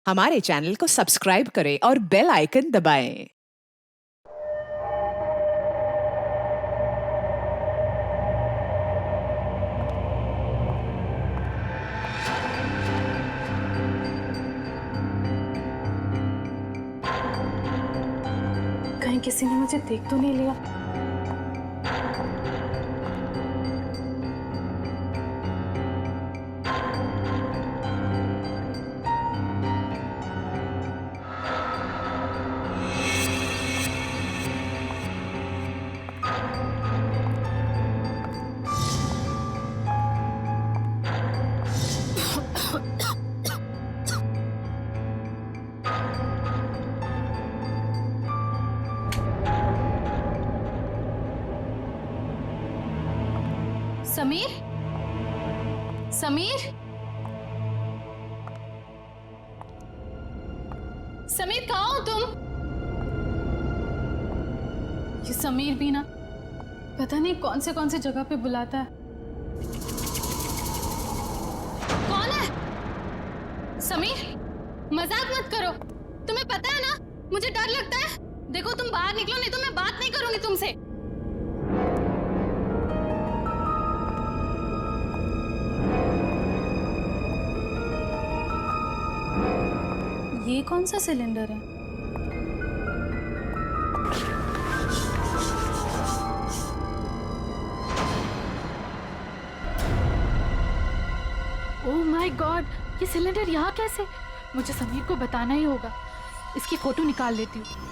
हमारे चैनल को सब्सक्राइब करें और बेल आइकन दबाएं। कहीं किसी ने मुझे देख तो नहीं लिया। समीर, समीर, समीर कहाँ हो तुम? ये समीर भी ना पता नहीं कौन से जगह पे बुलाता है। कौन है? समीर, मजाक मत करो। तुम्हें पता है ना मुझे डर लगता है। देखो तुम बाहर निकलो नहीं तो मैं बात नहीं करूंगी तुमसे। ये कौन सा सिलेंडर है? ओह माय गॉड, ये सिलेंडर यहाँ कैसे? मुझे समीर को बताना ही होगा। इसकी फोटो निकाल लेती हूँ।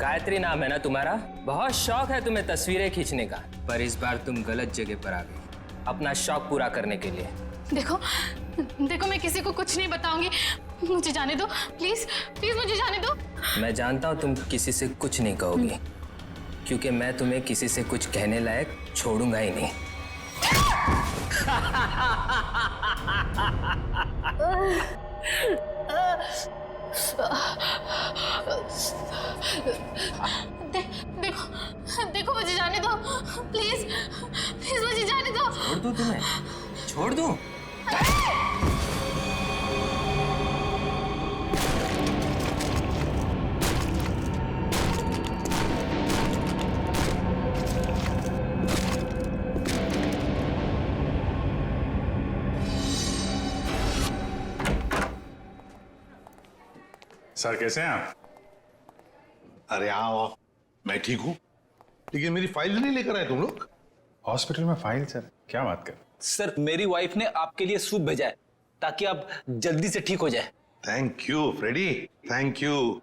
गायत्री नाम है ना तुम्हारा? बहुत शौक है तुम्हें तस्वीरें खींचने का, पर इस बार तुम गलत जगह पर आ गई अपना शौक पूरा करने के लिए। देखो देखो, मैं किसी को कुछ नहीं बताऊंगी। मुझे जाने दो प्लीज, प्लीज मुझे जाने दो। मैं जानता हूँ तुम किसी से कुछ नहीं कहोगी, क्योंकि मैं तुम्हें किसी से कुछ कहने लायक छोड़ूंगा ही नहीं। देखो देखो, मुझे जाने दो प्लीज, प्लीज मुझे जाने दो। छोड़ दूं तुम्हें? छोड़ दूं? सर कैसे हैं आप? अरे आओ, मैं ठीक हूँ, लेकिन मेरी फाइल नहीं लेकर आए तुम लोग। हॉस्पिटल में फाइल? सर क्या बात कर? सर मेरी वाइफ ने आपके लिए सूप भेजा है ताकि आप जल्दी से ठीक हो जाए। Thank you Freddy, thank you.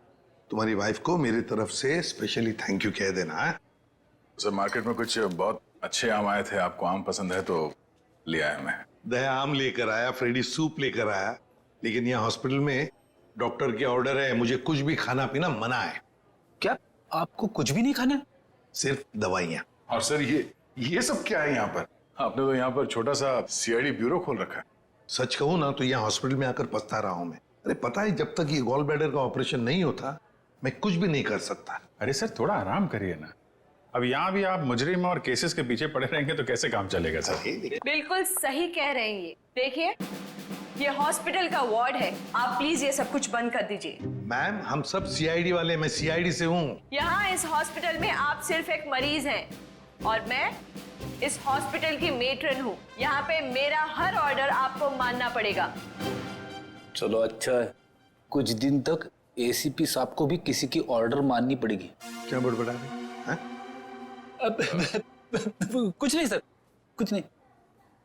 तुम्हारी वाइफ को मेरी तरफ से स्पेशली थैंक यू कह देना है। सर मार्केट में कुछ बहुत अच्छे आम आए थे, आपको आम पसंद है तो ले आया मैं। दया आम लेकर आया, फ्रेडी सूप लेकर आया, लेकिन यहाँ हॉस्पिटल में डॉक्टर के ऑर्डर है, मुझे कुछ भी खाना पीना मना है। क्या आपको कुछ भी नहीं खाना? सिर्फ दवाइयाँ। और सर ये सब क्या है यहाँ पर? आपने तो यहाँ पर छोटा सा सीआईडी ब्यूरो खोल रखा है। सच कहूँ ना तो यहाँ हॉस्पिटल में आकर पछता रहा हूँ मैं। अरे पता है, जब तक ये गॉल ब्लैडर का ऑपरेशन नहीं होता मैं कुछ भी नहीं कर सकता। अरे सर थोड़ा आराम करिए ना। अब यहाँ भी आप मुजरिम और केसेस के पीछे पड़े रहेंगे तो कैसे काम चलेगा सर? बिल्कुल सही कह रहे हैं ये। देखिए ये हॉस्पिटल का वार्ड है, आप प्लीज ये सब कुछ बंद कर दीजिए। मैम हम सब सीआईडी वाले, मैं सीआईडी से हूँ। यहाँ इस हॉस्पिटल में आप सिर्फ एक मरीज हैं और मैं इस हॉस्पिटल की मेट्रन हूँ। यहाँ पे मेरा हर ऑर्डर आपको मानना पड़ेगा। चलो अच्छा है, कुछ दिन तक एसीपी साहब को भी किसी की ऑर्डर माननी पड़ेगी। क्या बड़बड़ा रहे हैं? कुछ नहीं सर, कुछ नहीं।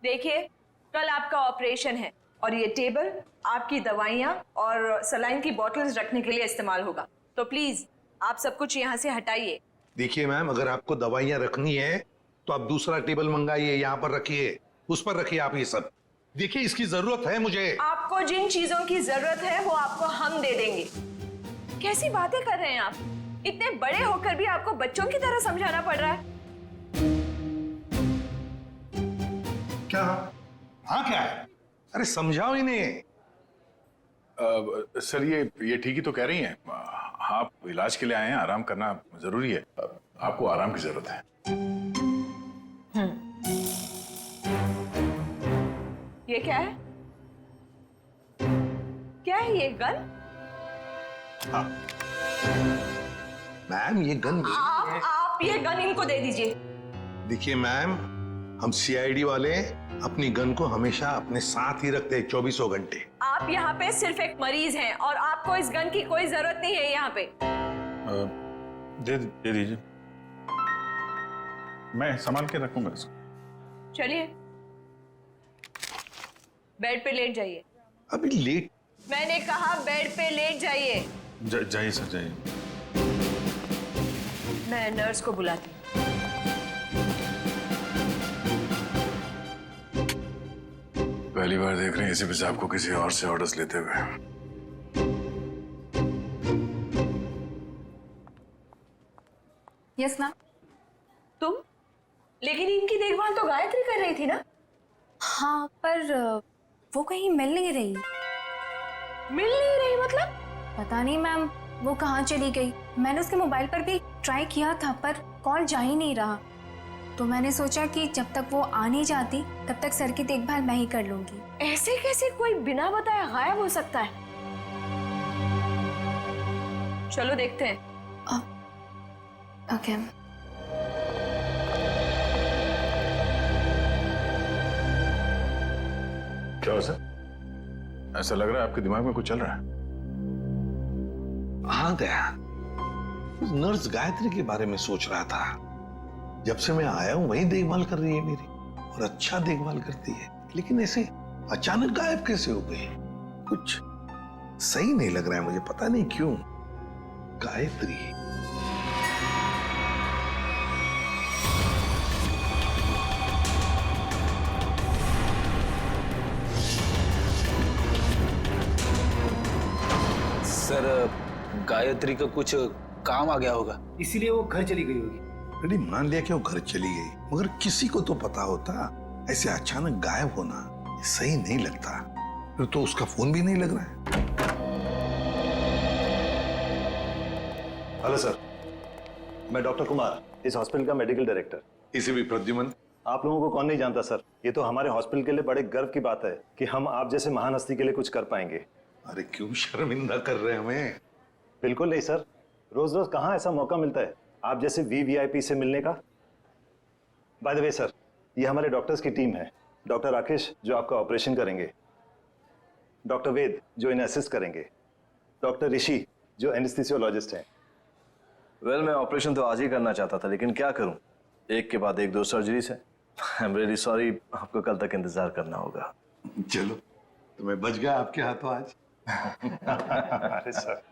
देखिए कल आपका ऑपरेशन है और ये टेबल आपकी दवाइयाँ और सलाइन की बॉटल्स रखने के लिए इस्तेमाल होगा, तो प्लीज आप सब कुछ यहाँ से हटाइए। देखिए मैम, अगर आपको दवाइयाँ रखनी है तो आप दूसरा टेबल मंगाइए, यहाँ पर रखिए, उस पर रखिए आप ये सब। देखिए इसकी जरूरत है मुझे। आपको जिन चीजों की जरूरत है वो आपको हम दे देंगे। कैसी बातें कर रहे हैं आप? इतने बड़े होकर भी आपको बच्चों की तरह समझाना पड़ रहा है। क्या? हाँ क्या है? अरे समझाओ इन्हें। सर ये ठीक ही तो कह रही हैं। आप इलाज के लिए आए हैं, आराम करना जरूरी है। आपको आराम की जरूरत है। ये क्या है? क्या है ये गन? मैम ये गन आप ये गन इनको दे दीजिए। देखिए मैम, हम सीआईडी वाले अपनी गन को हमेशा अपने साथ ही रखते हैं 24 घंटे। आप यहाँ पे सिर्फ एक मरीज हैं और आपको इस गन की कोई जरूरत नहीं है यहाँ पे। दे दीजिए, मैं संभाल के रखूंगा इसको। चलिए बेड पे लेट जाइए। अभी लेट? मैंने कहा बेड पे लेट जाइए। जाइए सर, जाइए। मैं नर्स को बुलाती हूँ। पहली बार देख रहे हैं एसीपी साहब को किसी और से ऑर्डर्स लेते हुए। Yes ma'am. तुम? लेकिन इनकी देखभाल तो गायत्री कर रही थी ना? हाँ, पर वो कहीं मिल नहीं रही। मिल नहीं रही मतलब? पता नहीं मैम, वो कहाँ चली गई। मैंने उसके मोबाइल पर भी ट्राई किया था पर कॉल जा ही नहीं रहा। तो मैंने सोचा कि जब तक वो आ नहीं जाती तब तक सर की देखभाल मैं ही कर लूंगी। ऐसे कैसे कोई बिना बताए गायब हो सकता है? चलो देखते हैं। ओके। क्या हो सर? ऐसा लग रहा है आपके दिमाग में कुछ चल रहा है। हाँ दया, नर्स गायत्री के बारे में सोच रहा था। जब से मैं आया हूं वही देखभाल कर रही है मेरी, और अच्छा देखभाल करती है। लेकिन ऐसे अचानक गायब कैसे हो गई? कुछ सही नहीं लग रहा है मुझे, पता नहीं क्यों। गायत्री सर, गायत्री का कुछ काम आ गया होगा, इसीलिए वो घर चली गई होगी। अरे मान लिया कि वो घर चली गई, मगर किसी को तो पता होता। ऐसे अचानक गायब होना ये सही नहीं लगता। फिर तो उसका फोन भी नहीं लग रहा है। हेलो सर, मैं डॉक्टर कुमार, इस हॉस्पिटल का मेडिकल डायरेक्टर। इसे भी प्रद्युमन। आप लोगों को कौन नहीं जानता सर। ये तो हमारे हॉस्पिटल के लिए बड़े गर्व की बात है कि हम आप जैसे महान हस्ती के लिए कुछ कर पाएंगे। अरे क्यों शर्मिंदा कर रहे हैं हमें? बिल्कुल नहीं सर, रोज रोज कहाँ ऐसा मौका मिलता है आप जैसे वीवीआईपी से मिलने का। बाय द वे सर, ये हमारे डॉक्टर्स की टीम है। डॉक्टर राकेश जो आपका ऑपरेशन करेंगे, डॉक्टर वेद जो इन्हें असिस्ट करेंगे, डॉक्टर ऋषि जो एनेस्थीसियोलॉजिस्ट हैं। वेल, मैं ऑपरेशन तो आज ही करना चाहता था, लेकिन क्या करूं, एक के बाद एक 2 सर्जरीज है। आई एम रियली सॉरी, आपको कल तक इंतजार करना होगा। चलो, तो मैं बच गया आपके हाथों आज। अरे सर।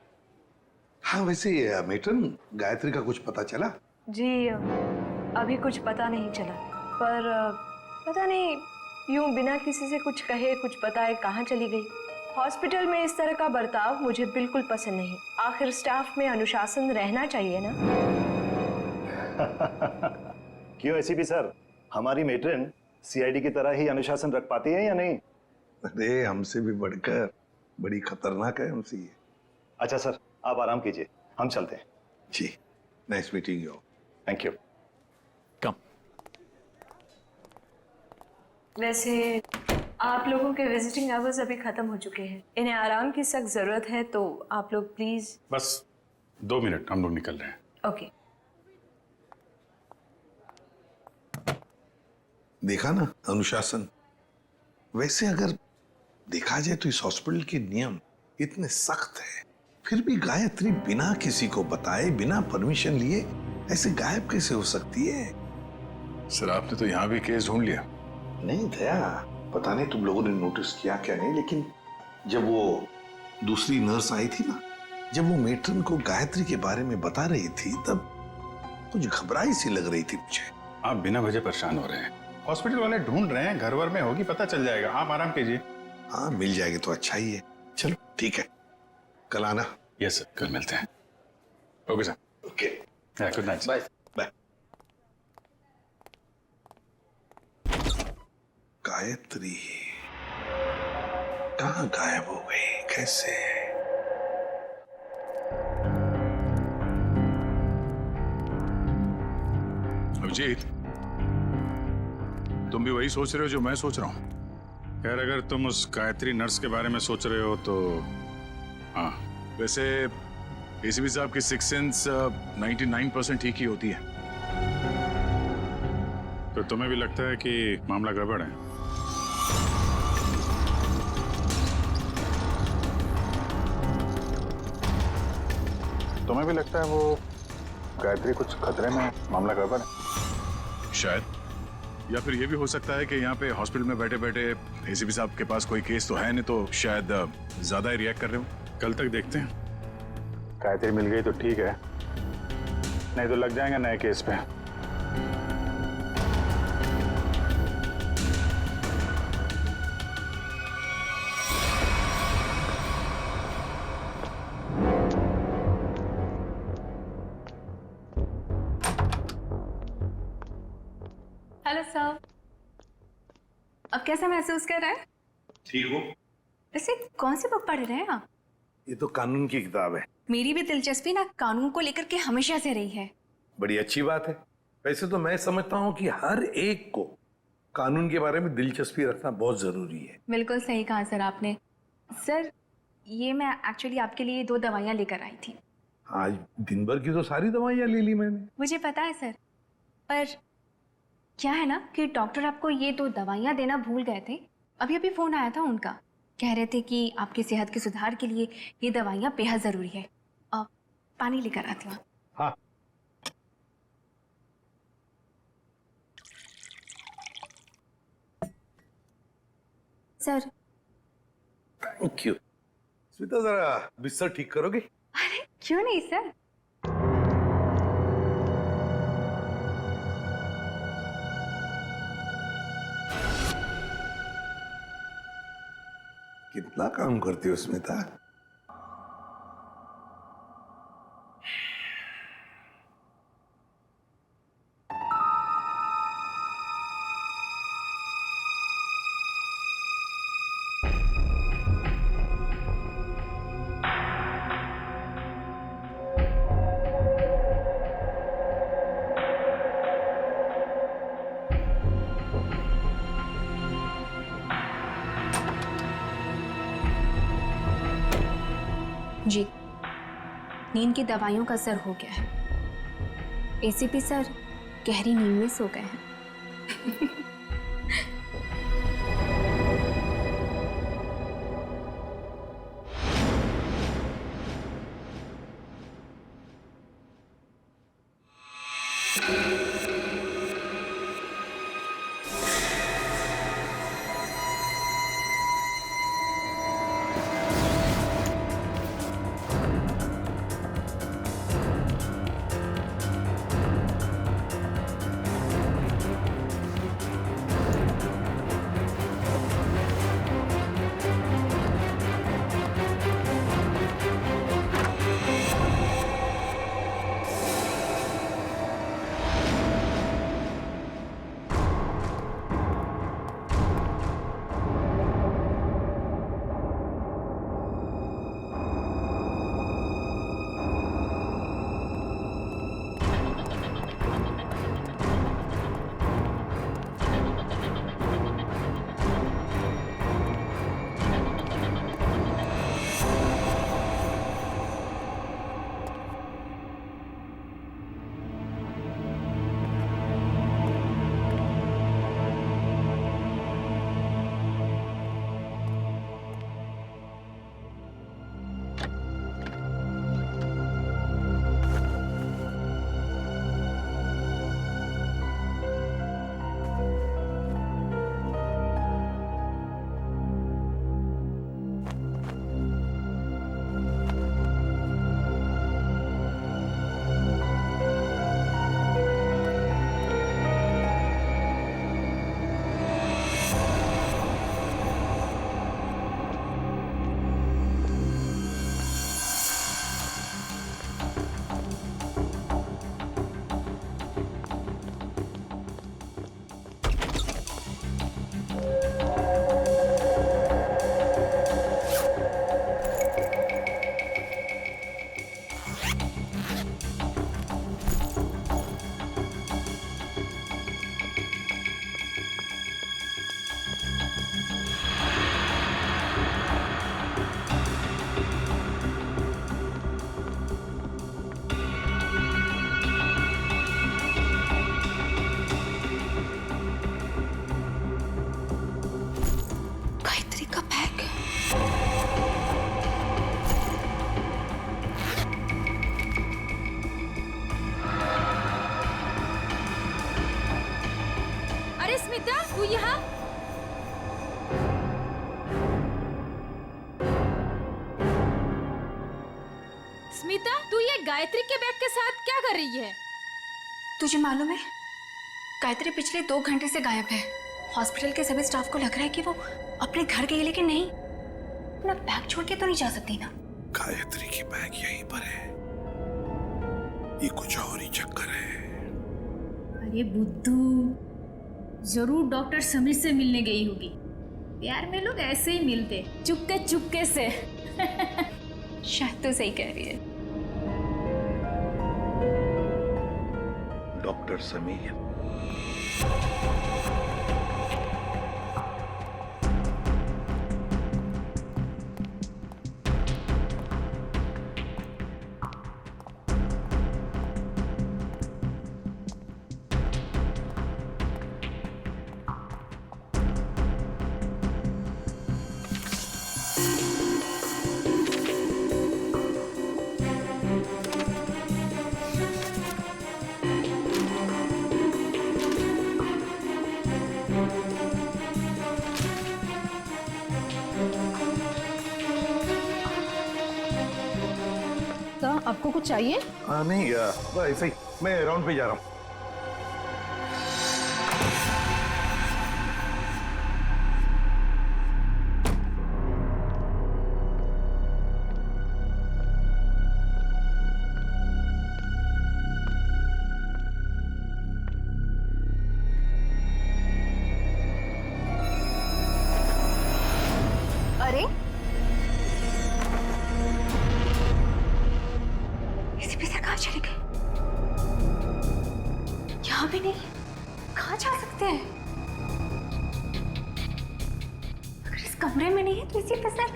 हाँ वैसे मेटन, गायत्री का कुछ पता चला? जी अभी कुछ पता नहीं चला, पर पता नहीं यूं बिना किसी से कुछ कहे कुछ बताए कहाँ चली गई। हॉस्पिटल में इस तरह का बर्ताव मुझे बिल्कुल पसंद नहीं। आखिर स्टाफ में अनुशासन रहना चाहिए ना। क्यों एसीपी सर, हमारी मेट्रन सीआईडी की तरह ही अनुशासन रख पाती है या नहीं? अरे हमसे भी बढ़कर बड़ी खतरनाक है हमसे ये। अच्छा सर, आप आराम कीजिए, हम चलते हैं। जी, nice meeting you. Thank you. कम। वैसे आप लोगों के विजिटिंग आवर्स अभी खत्म हो चुके हैं, इन्हें आराम की सख्त जरूरत है, तो आप लोग प्लीज। बस 2 मिनट, हम लोग निकल रहे हैं। ओके। देखा ना अनुशासन। वैसे अगर देखा जाए तो इस हॉस्पिटल के नियम इतने सख्त है, फिर भी गायत्री बिना किसी को बताए, बिना परमिशन लिए ऐसे गायब कैसे हो सकती है? सर आपने तो यहाँ भी केस ढूंढ लिया। नहीं दया, पता नहीं तुम लोगों ने नोटिस किया क्या नहीं, लेकिन जब वो दूसरी नर्स आई थी ना, जब वो मेट्रन को गायत्री के बारे में बता रही थी, तब कुछ घबराई सी लग रही थी मुझे। आप बिना वजह परेशान हो रहे हैं। हॉस्पिटल वाले ढूंढ रहे हैं, घर वर में होगी, पता चल जाएगा। आप आराम कीजिए। हाँ मिल जाएगी तो अच्छा ही है। चलो ठीक है, कल आना। यस सर, कल मिलते हैं। Okay sir. Okay, good night. Bye. Bye. Gayatri कहाँ गायब हो गई, कैसे? जीत, तुम भी वही सोच रहे हो जो मैं सोच रहा हूँ? खैर, अगर तुम उस गायत्री नर्स के बारे में सोच रहे हो तो हाँ, वैसे एसीपी साहब की सिक्स सेंस 99% ठीक ही होती है। तो तुम्हें भी लगता है कि मामला गड़बड़ है? तुम्हें भी लगता है वो गायत्री कुछ खतरे में, मामला गड़बड़ है? शायद, या फिर ये भी हो सकता है कि यहाँ पे हॉस्पिटल में बैठे बैठे एसीपी साहब के पास कोई केस तो है नहीं, तो शायद ज्यादा ही रिएक्ट कर रहे हो। कल तक देखते हैं। गायत्री मिल गई तो ठीक है, नहीं तो लग जाएंगे नए केस पे। हेलो सर, अब कैसा महसूस कर रहे हैं? ठीक हो? वैसे कौन सी बुक पढ़ रहे हैं आप? ये तो कानून की किताब है। मेरी भी दिलचस्पी ना कानून को लेकर के हमेशा से रही है। बड़ी अच्छी बात है। वैसे तो मैं समझता हूँ कि हर एक को कानून के बारे में दिलचस्पी रखना बहुत जरूरी है। बिल्कुल सही कहा सर आपने। सर, ये मैं एक्चुअली आपके लिए 2 दवाइयाँ लेकर आई थी। आज दिन भर की तो सारी दवाइयाँ ले ली मैंने। मुझे पता है सर, पर क्या है ना कि डॉक्टर आपको ये 2 दवाइयाँ देना भूल गए थे। अभी अभी फोन आया था उनका, कह रहे थे कि आपकी सेहत के सुधार के लिए ये दवाइयाँ बेहद जरूरी है। पानी लेकर आती हूँ। हाँ। सर। Thank you. स्मिता, जरा बिस्तर ठीक करोगे? अरे क्यों नहीं सर। कितना काम करती हो स्मिता? जी, नींद की दवाइयों का असर हो गया है। एसीपी सर गहरी नींद में सो गए हैं। तू यहाँ? स्मिता, तू ये गायत्री के बैग के साथ क्या कर रही है? तुझे मालूम है, गायत्री पिछले 2 घंटे से गायब है। हॉस्पिटल के सभी स्टाफ को लग रहा है कि वो अपने घर गई, लेकिन नहीं, अपना बैग छोड़ के तो नहीं जा सकती ना। गायत्री की बैग यहीं पर है, ये कुछ और ही चक्कर है। अरे बुद्धू, जरूर डॉक्टर समीर से मिलने गई होगी। प्यार में लोग ऐसे ही मिलते, चुपके चुपके से। शायद तो सही कह रही है। डॉक्टर समीर, आपको कुछ चाहिए? नहीं, ऐसे ही मैं राउंड पे जा रहा हूँ। अरे एसीपी सर कहाँ चले गए? यहाँ भी नहीं, कहाँ जा सकते हैं? अगर इस कमरे में नहीं है तो एसीपी सर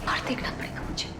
बाहर देखना पड़ेगा मुझे।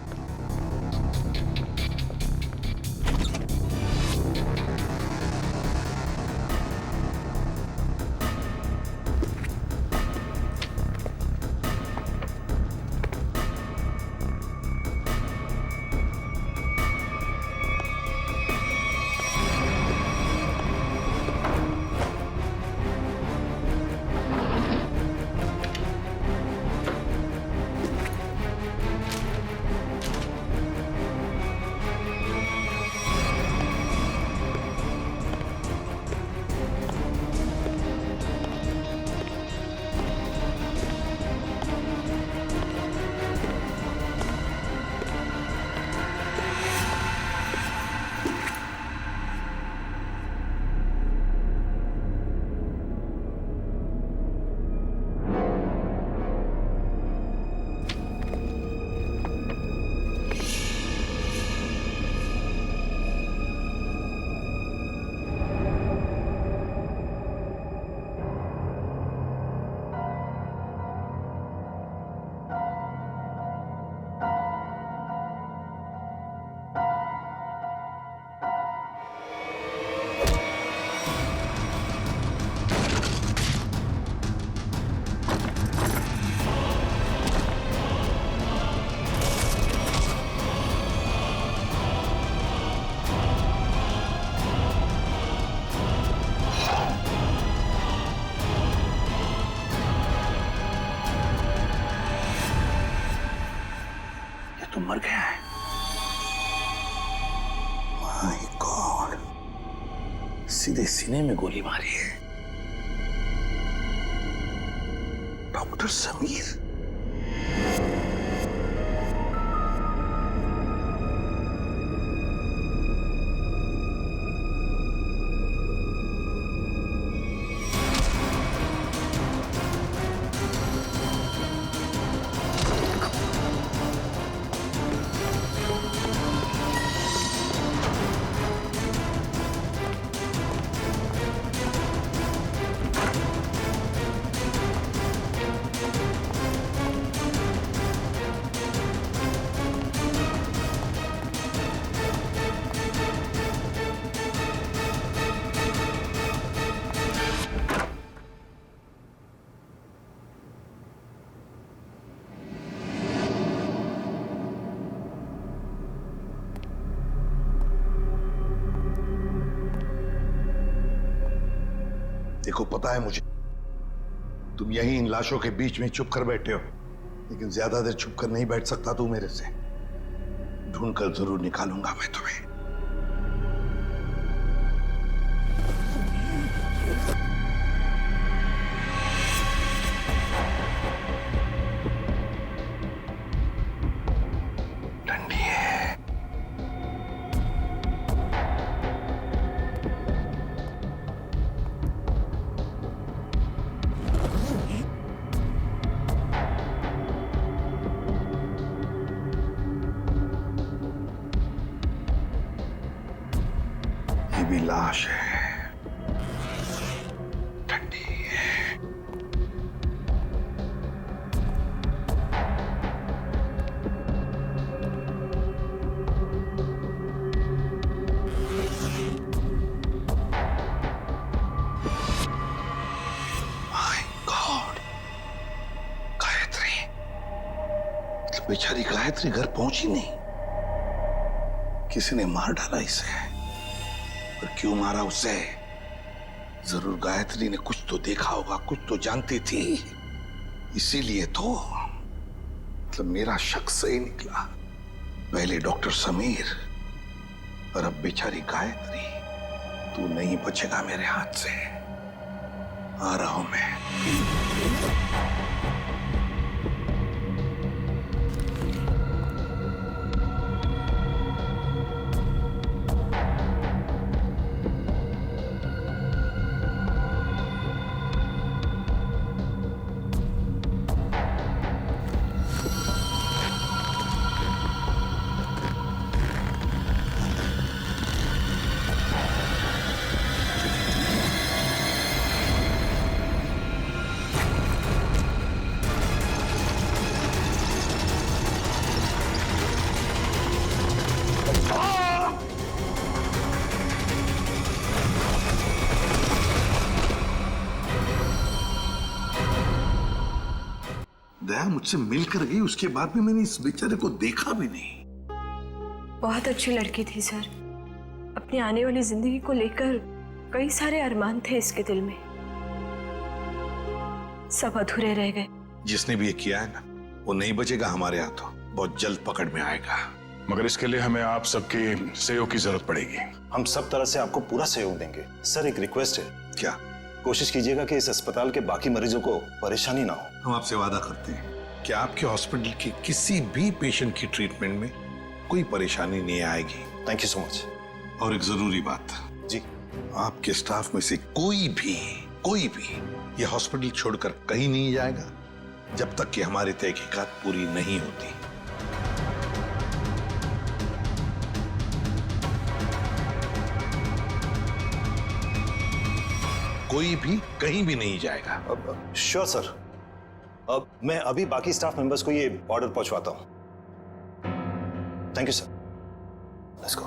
तो मर गया है। माय गॉड, सीधे सीने में गोली मारी है। डॉक्टर समीर, देखो पता है मुझे तुम यहीं इन लाशों के बीच में चुप कर बैठे हो, लेकिन ज्यादा देर चुप कर नहीं बैठ सकता तू मेरे से। ढूंढ कर जरूर निकालूंगा मैं तुम्हें। ठंडी है। ये भी लाश है, ठंडी है। माय गॉड, गायत्री, मतलब बेचारी गायत्री घर पहुंची नहीं। किसी ने मार डाला इसे। पर क्यों मारा उसे? जरूर गायत्री ने कुछ तो देखा होगा, कुछ तो जानती थी, इसीलिए तो। मतलब मेरा शक सही निकला। पहले डॉक्टर समीर और अब बेचारी गायत्री। तू नहीं बचेगा मेरे हाथ से। आ रहा हूं मैं। दया मुझसे मिलकर गई, उसके बाद में मैंने इस बेचारे को देखा भी नहीं। बहुत अच्छी लड़की थी सर। अपनी आने वाली जिंदगी को लेकर कई सारे अरमान थे इसके दिल में, सब अधूरे रह गए। जिसने भी ये किया है ना, वो नहीं बचेगा हमारे हाथों। बहुत जल्द पकड़ में आएगा। मगर इसके लिए हमें आप सबके सहयोग की जरूरत पड़ेगी। हम सब तरह से आपको पूरा सहयोग देंगे। सर एक रिक्वेस्ट है, क्या? कोशिश कीजिएगा कि इस अस्पताल के बाकी मरीजों को परेशानी ना हो। हम आपसे वादा करते हैं कि आपके हॉस्पिटल के किसी भी पेशेंट की ट्रीटमेंट में कोई परेशानी नहीं आएगी। Thank you so much. और एक जरूरी बात जी, आपके स्टाफ में से कोई भी ये हॉस्पिटल छोड़कर कहीं नहीं जाएगा जब तक कि हमारी तहकीकात पूरी नहीं होती। कोई भी कहीं भी नहीं जाएगा। Sure sir. अब मैं अभी बाकी स्टाफ मेंबर्स को ये ऑर्डर पहुंचवाता हूं। Thank you sir. Let's go.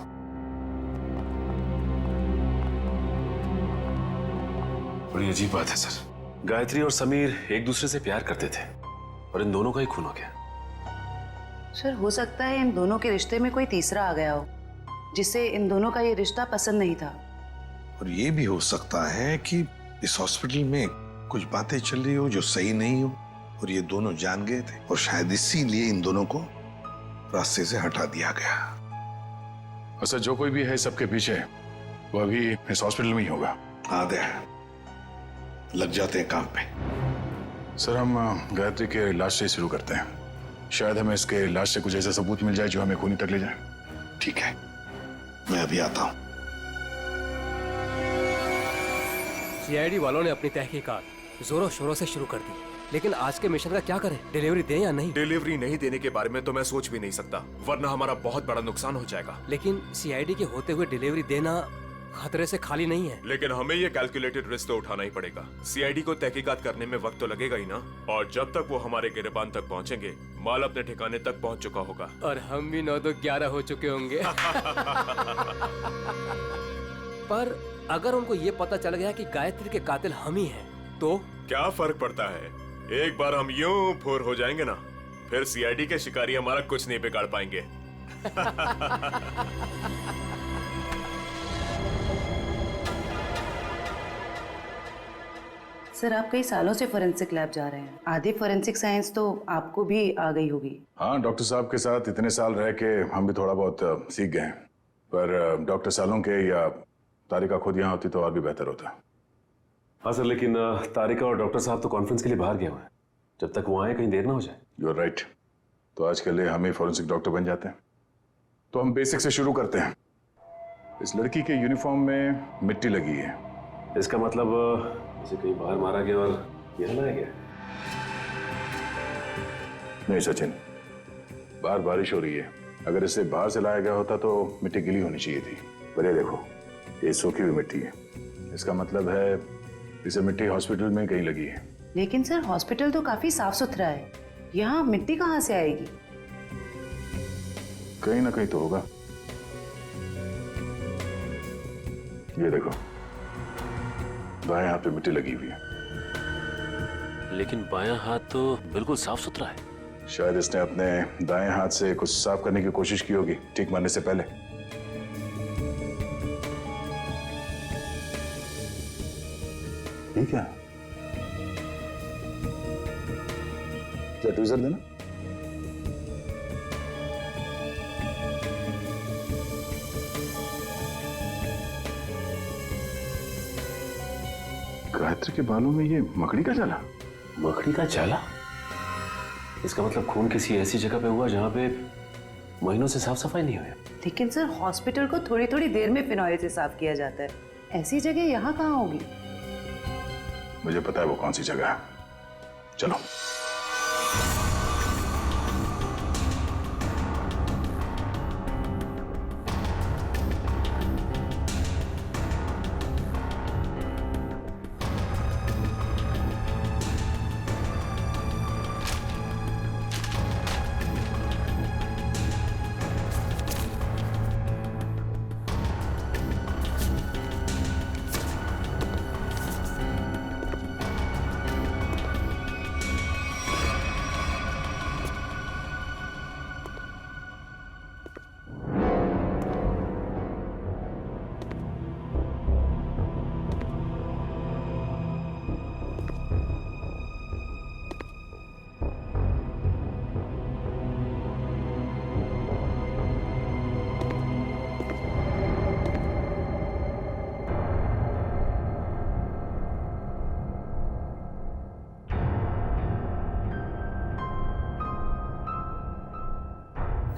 बड़ी अजीब बात है सर। गायत्री और समीर एक दूसरे से प्यार करते थे और इन दोनों का ही खून हो गया। सर हो सकता है इन दोनों के रिश्ते में कोई तीसरा आ गया हो, जिससे इन दोनों का ये रिश्ता पसंद नहीं था। और ये भी हो सकता है कि इस हॉस्पिटल में कुछ बातें चल रही हो जो सही नहीं हो, और ये दोनों जान गए थे, और शायद इसीलिए इन दोनों को रास्ते से हटा दिया गया। अच्छा, जो कोई भी है सबके पीछे, वो अभी इस हॉस्पिटल में ही होगा। आदे लग जाते हैं काम पे। सर, हम गायत्री के लाश से शुरू करते हैं। शायद हमें इसके लाश से कुछ ऐसा सबूत मिल जाए जो हमें खूनी तक ले जाए। ठीक है, मैं अभी आता हूं। सीआईडी वालों ने अपनी तहकीकात जोरों शोरों से शुरू कर दी, लेकिन आज के मिशन का क्या करें? डिलीवरी दें या नहीं? डिलीवरी नहीं देने के बारे में तो मैं सोच भी नहीं सकता, वरना हमारा बहुत बड़ा नुकसान हो जाएगा। लेकिन सीआईडी के होते हुए डिलीवरी देना खतरे से खाली नहीं है। लेकिन हमें ये कैलकुलेटेड रिस्क तो उठाना ही पड़ेगा। सीआईडी को तहकीकात करने में वक्त तो लगेगा ही ना, और जब तक वो हमारे गिरबान तक पहुंचेंगे, माल अपने ठिकाने तक पहुंच चुका होगा। और हम भी 9-11 हो चुके होंगे। पर अगर उनको ये पता चल गया कि गायत्री के कातिल हम ही हैं, तो क्या फर्क पड़ता है? एक बार हम यूं फूर हो जाएंगे ना, फिर सीआईडी के शिकारी हमारा कुछ नहीं बिगाड़ पाएंगे। सर आप कई सालों से फोरेंसिक लैब जा रहे हैं, आधी फोरेंसिक साइंस तो आपको भी आ गई होगी। हाँ, डॉक्टर साहब के साथ इतने साल रह के हम भी थोड़ा बहुत सीख गए हैं। पर डॉक्टर सालों के या तारिका खुद यहाँ होती तो और भी बेहतर होता। हाँ सर, लेकिन तारिका और डॉक्टर साहब तो कॉन्फ्रेंस के लिए बाहर गए हुए हैं। जब तक वो आए कहीं देर ना हो जाए। You are right. तो आज के लिए हम ही फोरेंसिक डॉक्टर बन जाते हैं। तो हम बेसिक से शुरू करते हैं। इस लड़की के यूनिफॉर्म में मिट्टी लगी है। इसका मतलब इसे कहीं बाहर मारा गया और यहाँ लाया गया। नहीं सचिन, बाहर बारिश हो रही है। अगर इसे बाहर से लाया गया होता तो मिट्टी गीली होनी चाहिए थी। पर ये देखो, ये सूखी हुई मिट्टी है। इसका मतलब है इसे मिट्टी हॉस्पिटल में कहीं लगी है। लेकिन सर हॉस्पिटल तो काफी साफ सुथरा है, यहाँ मिट्टी कहाँ से आएगी? कहीं ना कहीं तो होगा। ये देखो, बाएं हाथ पे मिट्टी लगी हुई है। लेकिन बायां हाथ तो बिल्कुल साफ सुथरा है। शायद इसने अपने दाएं हाथ से कुछ साफ करने की कोशिश की होगी ठीक मारने से पहले। ठीक है, क्या ट्वीजर देना? गायत्री के बालों में ये मकड़ी का जाला। मकड़ी का जाला? इसका मतलब खून किसी ऐसी जगह पे हुआ जहां पे महीनों से साफ सफाई नहीं हुई। लेकिन सर हॉस्पिटल को थोड़ी थोड़ी देर में फिनॉइल से साफ किया जाता है, ऐसी जगह यहाँ कहाँ होगी? मुझे पता है वो कौन सी जगह है। चलो।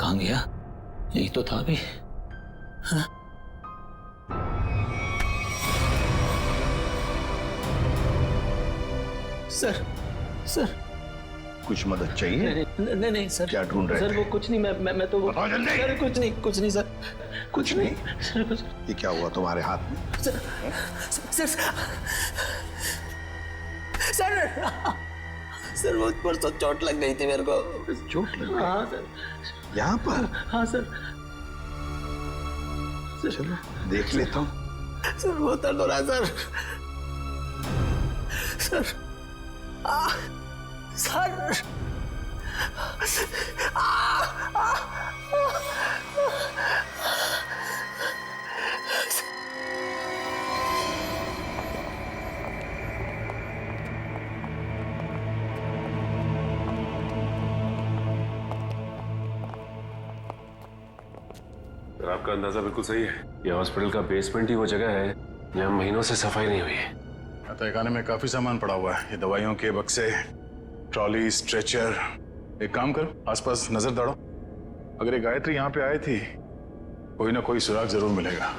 कहाँ गया? यही तो था अभी। हाँ? सर, सर कुछ मदद चाहिए? नहीं नहीं सर। क्या ढूंढ रहे सर थे? वो कुछ नहीं, मैं तो वो बताओ जल्दी। सर कुछ नहीं सर। कुछ नहीं? सर कुछ ये क्या हुआ तुम्हारे हाथ में? सर सर सर वो परसों चोट लग गई थी मेरे को। चोट लग गई? हाँ सर। यहाँ पर? हाँ सर। चलो देख लेता हूँ। सर बहुत दर्द हो रहा है सर। सर सर आपका अंदाजा बिल्कुल सही है। यह हॉस्पिटल का बेसमेंट ही वो जगह है जहाँ महीनों से सफाई नहीं हुई है। तहखाने में काफी सामान पड़ा हुआ है। ये दवाइयों के बक्से, ट्रॉली, स्ट्रेचर। एक काम करो, आसपास नजर दौड़ो। अगर ये गायत्री यहाँ पे आई थी, कोई ना कोई सुराग जरूर मिलेगा।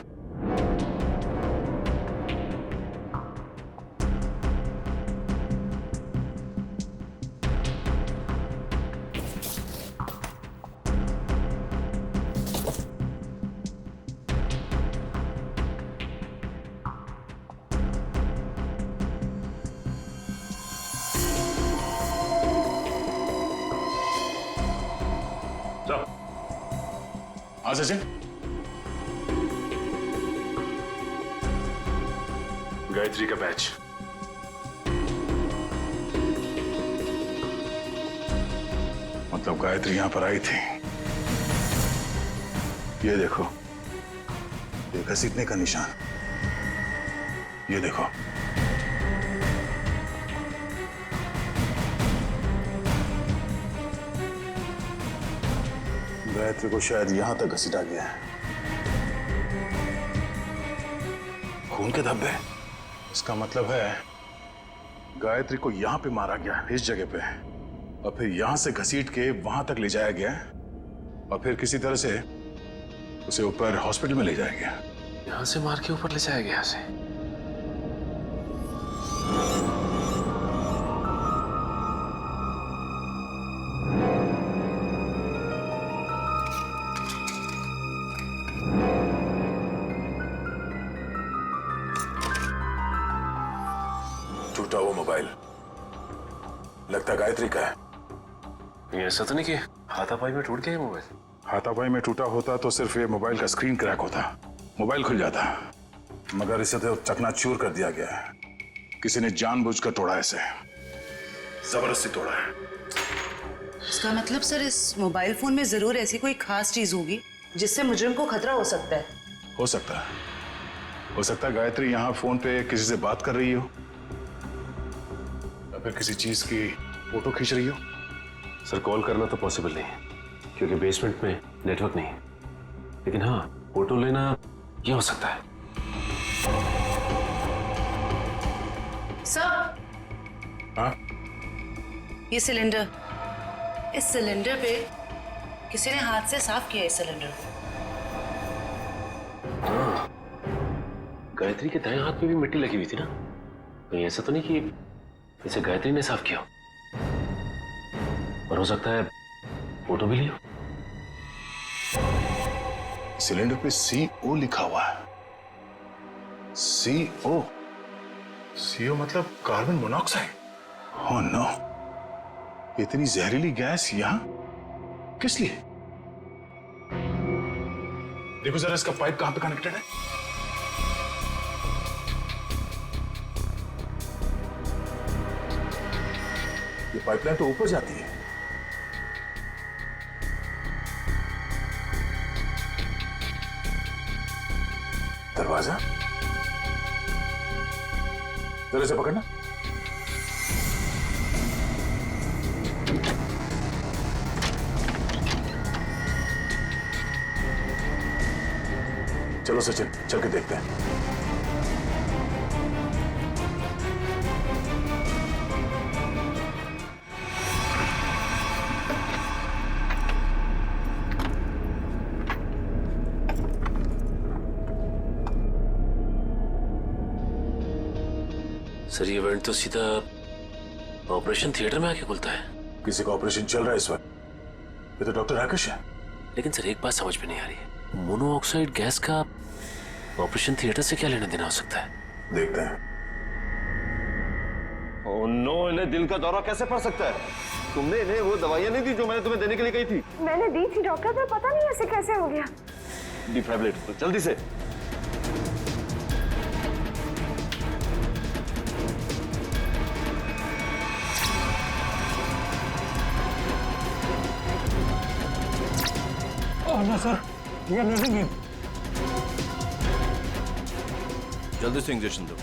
हाँ सचिन, गायत्री का बैच। मतलब गायत्री यहाँ पर आई थी। ये देखो, ये घसीटने का निशान। ये देखो, गायत्री को शायद यहां तक घसीटा गया है। खून के धब्बे, इसका मतलब है गायत्री को यहां पे मारा गया, इस जगह पे, और फिर यहां से घसीट के वहां तक ले जाया गया, और फिर किसी तरह से उसे ऊपर हॉस्पिटल में ले जाया गया। यहां से मार के ऊपर ले जाया गया उसे। टूटा वो मोबाइल लगता गायत्री का है। ये ऐसा तो नहीं कि हाथापाई में टूट गया ये मोबाइल? हाथापाई में टूटा होता तो सिर्फ ये मोबाइल का स्क्रीन क्रैक होता, मोबाइल खुल जाता, मगर इसे तो चकनाचूर कर दिया गया है। किसी ने जानबूझकर तोड़ा, इसे जबरदस्ती तोड़ा है। इसका मतलब सर इस मोबाइल फोन में जरूर ऐसी कोई खास चीज होगी जिससे मुजरिम को खतरा हो सकता है। हो सकता है, हो सकता है गायत्री यहाँ फोन पे किसी से बात कर रही हो, या फिर किसी चीज की फोटो खींच रही हो। सर कॉल करना तो पॉसिबल नहीं है क्योंकि बेसमेंट में नेटवर्क नहीं है, लेकिन हाँ फोटो लेना ये हो सकता है। सर, हाँ? ये सिलेंडर, इस सिलेंडर पे किसी ने हाथ से साफ किया है। इस सिलेंडर को हाँ, गायत्री के दाएं हाथ में भी मिट्टी लगी हुई थी ना, कहीं ऐसा तो नहीं कि इसे गायत्री ने साफ किया, और हो सकता है फोटो भी लिया। सिलेंडर पे CO लिखा हुआ है। CO, CO मतलब कार्बन मोनोऑक्साइड। ओह नो, इतनी जहरीली गैस यहां किस लिए? देखो जरा इसका पाइप कहां पे कनेक्टेड है। ये पाइपलाइन तो ऊपर जाती है। दरवाजा जरा से पकड़ना। चलो सचिन, चल के देखते हैं। सर ये इवेंट तो सीधा ऑपरेशन थिएटर में आके खुलता है। किसी का ऑपरेशन चल रहा है इस वक्त। ये तो डॉक्टर राकेश है। लेकिन सर एक बात समझ में नहीं आ रही है, मोनोऑक्साइड गैस का ऑपरेशन थिएटर से क्या लेना देना हो सकता है? देखते हैं। ओह नो, इन्हें दिल का दौरा कैसे पड़ सकता है? तुमने इन्हें वो दवाइयां नहीं दी जो मैंने तुम्हें देने के लिए कही थी? मैंने दी थी डॉक्टर, पर पता नहीं ऐसे कैसे हो गया। डिफाइब्रिलेटर जल्दी से। सर ये नर्सिंग है। जल्दी से इंजेक्शन दो।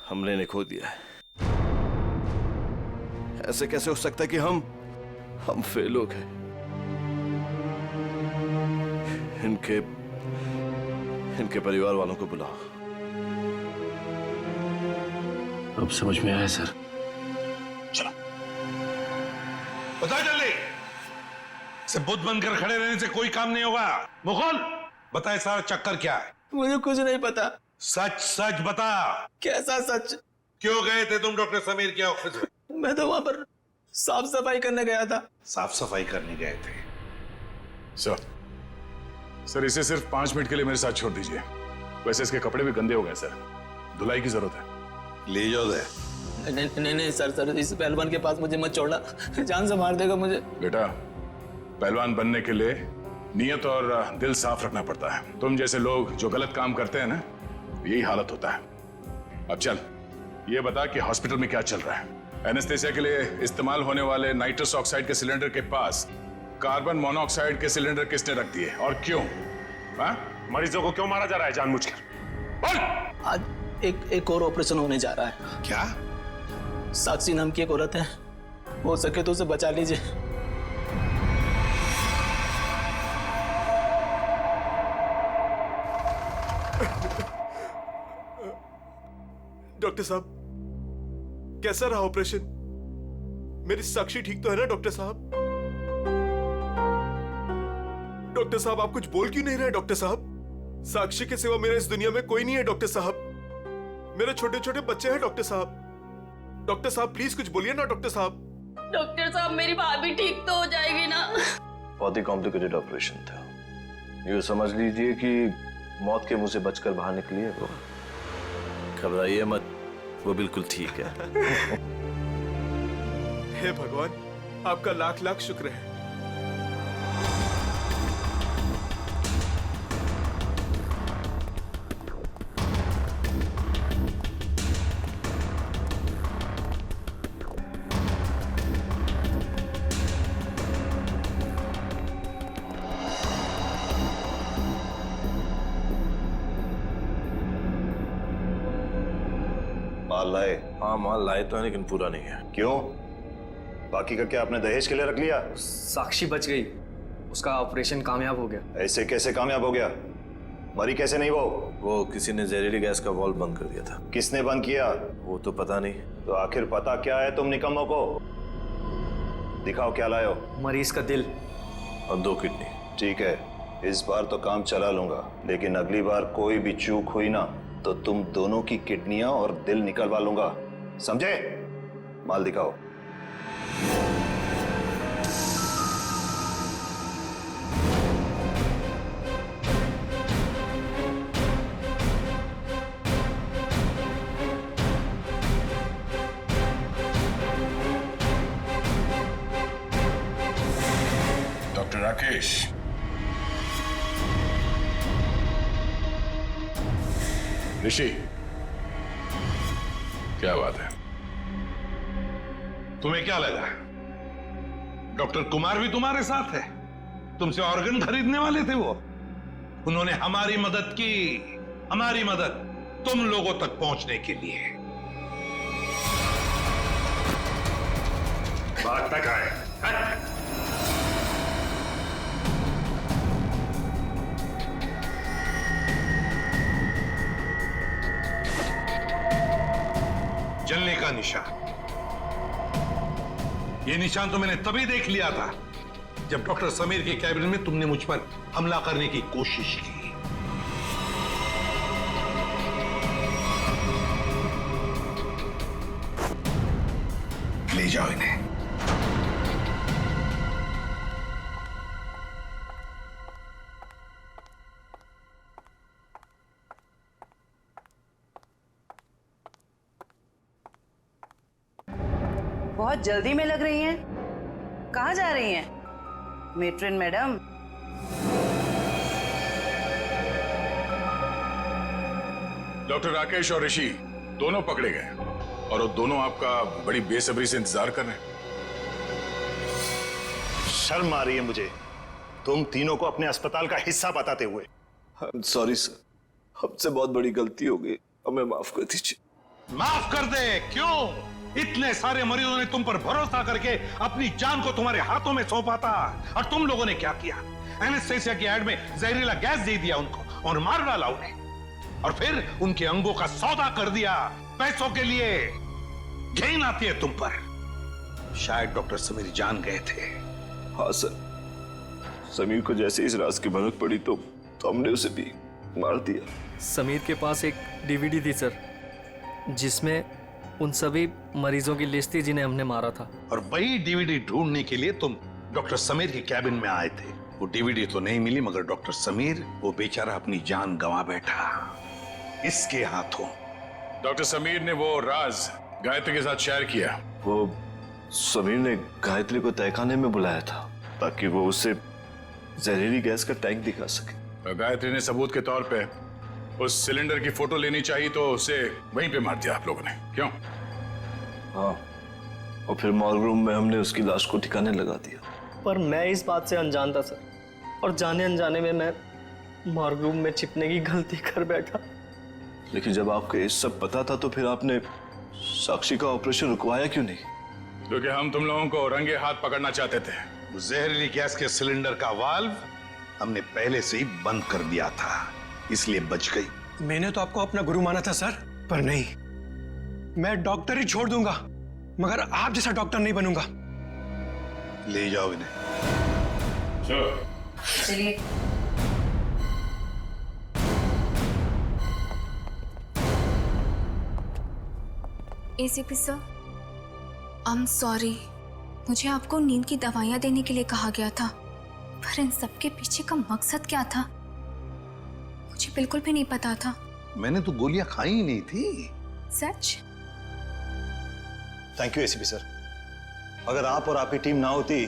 हमने इन्हें खो दिया है। ऐसे कैसे हो सकता है कि हम फेल हो गए? इनके परिवार वालों को बुलाओ। अब समझ में आया सर। चलो बताओ जल्दी। से बुद्ध बनकर खड़े रहने से कोई काम नहीं होगा। मुकुल बताए सारा चक्कर क्या है? मुझे कुछ नहीं पता। सच सच बता। कैसा सच? क्यों गए थे तुम डॉक्टर समीर के ऑफिस में? मैं तो वहां पर साफ सफाई करने गया था। साफ सफाई करने गए थे? सर इसे सिर्फ 5 मिनट के लिए मेरे साथ छोड़ दीजिए। वैसे इसके कपड़े भी गंदे हो गए सर, धुलाई की जरूरत है। ले जाओ दे। नहीं नहीं सर, इस पहलवान के पास मुझे मत छोड़ना, जान से मार देगा मुझे। बेटा, पहलवान बनने के लिए नियत और दिल साफ रखना पड़ता है। तुम जैसे लोग जो गलत काम करते हैं ना, यही हालत होता है। अब चल, ये बता कि हॉस्पिटल में क्या चल रहा है? एनेस्थेसिया के लिए इस्तेमाल होने वाले नाइट्रस ऑक्साइड के सिलेंडर के पास कार्बन मोनोऑक्साइड के सिलेंडर किसने रख दिए और क्यों? हाँ? मरीजों को क्यों मारा जा रहा है जानबूझकर? बोल! आज एक और ऑपरेशन होने जा रहा है। क्या? साक्षी नाम की एक औरत है, हो सके तो उसे बचा लीजिए। डॉक्टर साहब, कैसा रहा ऑपरेशन? मेरी साक्षी ठीक तो है ना डॉक्टर साहब? डॉक्टर साहब, आप कुछ बोल क्यों नहीं रहे डॉक्टर साहब? साक्षी के सिवा मेरे इस दुनिया में कोई नहीं है डॉक्टर साहब। मेरे छोटे छोटे बच्चे हैं डॉक्टर साहब। डॉक्टर साहब प्लीज कुछ बोलिए ना डॉक्टर साहब। डॉक्टर साहब, मेरी भाभी ठीक तो हो जाएगी ना? बहुत ही कॉम्प्लिकेटेड ऑपरेशन था। यूँ समझ लीजिए कि मौत के मुंह से बचकर बाहर निकली है वो। घबराइए मत, वो बिल्कुल ठीक है। हे भगवान, आपका लाख लाख शुक्र है। माल लाए? हाँ माल लाए तो है, लेकिन पूरा नहीं है। क्यों? बाकी का क्या आपने दहेज के लिए रख लिया? साक्षी बच गई, उसका ऑपरेशन कामयाब हो गया। ऐसे कैसे कामयाब हो गया? मरी कैसे नहीं वो किसी ने जहरीली गैस का वाल्व बंद कर दिया था। किसने बंद किया? वो तो पता नहीं। तो आखिर पता क्या है तुम निकम्मों को? दिखाओ क्या लाए हो। मरीज का दिल और 2 किडनी। ठीक है, इस बार तो काम चला लूंगा, लेकिन अगली बार कोई भी चूक हुई ना तो तुम दोनों की किडनियां और दिल निकलवा लूंगा, समझे? माल दिखाओ। डॉक्टर राकेश, ऋषि, क्या बात है? तुम्हें क्या लगा डॉक्टर कुमार भी तुम्हारे साथ है? तुमसे ऑर्गन खरीदने वाले थे वो। उन्होंने हमारी मदद की, हमारी मदद तुम लोगों तक पहुंचने के लिए। बात तक आए। जलने का निशान, ये निशान तो मैंने तभी देख लिया था जब डॉक्टर समीर के कैबिन में तुमने मुझ पर हमला करने की कोशिश की। ले जाओ इन्हें। बहुत जल्दी में लग रही हैं। कहाँ जा रही हैं मेट्रन मैडम? डॉक्टर राकेश और ऋषि दोनों पकड़े गए और वो दोनों आपका बड़ी बेसब्री से इंतजार कर रहे हैं। शर्म आ रही है मुझे तुम तीनों को अपने अस्पताल का हिस्सा बताते हुए। सॉरी सर, हमसे बहुत बड़ी गलती हो गई, हमें माफ कर दीजिए। माफ कर दे? क्यों? इतने सारे मरीजों ने तुम पर भरोसा करके अपनी जान को तुम्हारे हाथों में सौंपा था, और तुम लोगों ने क्या किया? एनेस्थेसिया की एड में जहरीला गैस दे दिया उनको और मार डाला उन्हें, और फिर उनके अंगों का सौदा कर दिया पैसों के लिए। घिन आती है तुम पर। शायद डॉक्टर समीर जान गए थे। हाँ सर, समीर को जैसे इस राज की भनक पड़ी तो हमने उसे भी मार दिया। समीर के पास एक डीवीडी थी सर, जिसमें उन सभी मरीजों की लिस्ट थी जिन्हें हमने मारा था। और वही डीवीडी ढूंढने के लिए तुम डॉक्टर समीर के कैबिन में आए थे। वो डीवीडी तो नहीं मिली, मगर डॉक्टर समीर वो बेचारा अपनी जान गंवा बैठा इसके हाथों। डॉक्टर समीर ने वो राज गायत्री के साथ शेयर किया। वो समीर ने गायत्री को तहखाने में बुलाया था ताकि वो उसे जहरीली गैस का टैंक दिखा सके। गायत्री ने सबूत के तौर पे उस सिलेंडर की फोटो लेनी चाहिए तो उसे वहीं पे मार दिया आप लोगों ने, क्यों? हाँ, और फिर मॉर्ग रूम में हमने उसकी लाश को ठिकाने लगा दिया। पर मैं इस बात से अनजान था सर, और जाने अनजाने में मैं मॉर्ग रूम में छिपने की गलती कर बैठा। लेकिन जब आपको ये सब पता था तो फिर आपने साक्षी का ऑपरेशन रुकवाया क्यों नहीं? क्योंकि हम तुम लोगों को रंगे हाथ पकड़ना चाहते थे। जहरीली गैस के सिलेंडर का वाल्व हमने पहले से ही बंद कर दिया था, इसलिए बच गई। मैंने तो आपको अपना गुरु माना था सर, पर नहीं, मैं डॉक्टर ही छोड़ दूंगा मगर आप जैसा डॉक्टर नहीं बनूंगा। ले जाओ इन्हें। चलिए। ACP sir, I am sorry. मुझे आपको नींद की दवाइयाँ देने के लिए कहा गया था, पर इन सब के पीछे का मकसद क्या था मुझे बिल्कुल भी नहीं पता था। मैंने तो गोलियां खाई ही नहीं थी। सच? Thank you ACP sir. अगर आप और आपकी टीम ना होती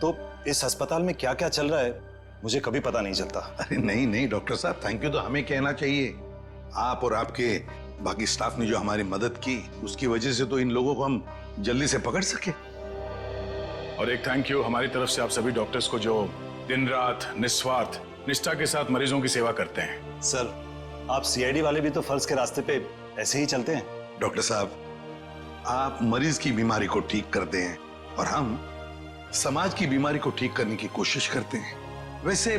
तो इस अस्पताल में क्या क्या चल रहा है मुझे कभी पता नहीं चलता। अरे नहीं नहीं डॉक्टर साहब, थैंक यू तो हमें कहना चाहिए। आप और आपके बाकी स्टाफ ने जो हमारी मदद की उसकी वजह से तो इन लोगों को हम जल्दी से पकड़ सके। और एक थैंक यू हमारी तरफ से आप सभी डॉक्टर्स को जो दिन रात निस्वार्थ निष्ठा के साथ मरीजों की सेवा करते हैं। सर, आप सीआईडी वाले भी तो फर्ज के रास्ते पे ऐसे ही चलते हैं। डॉक्टर साहब, आप मरीज की बीमारी को ठीक करते हैं और हम समाज की बीमारी को ठीक करने की कोशिश करते हैं। वैसे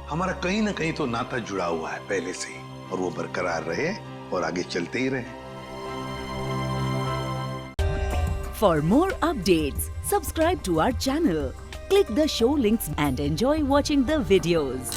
हमारा कहीं ना कहीं तो नाता जुड़ा हुआ है पहले से ही, और वो बरकरार रहे और आगे चलते ही रहे। For more updates, subscribe to our channel, click the show links and enjoy watching the videos.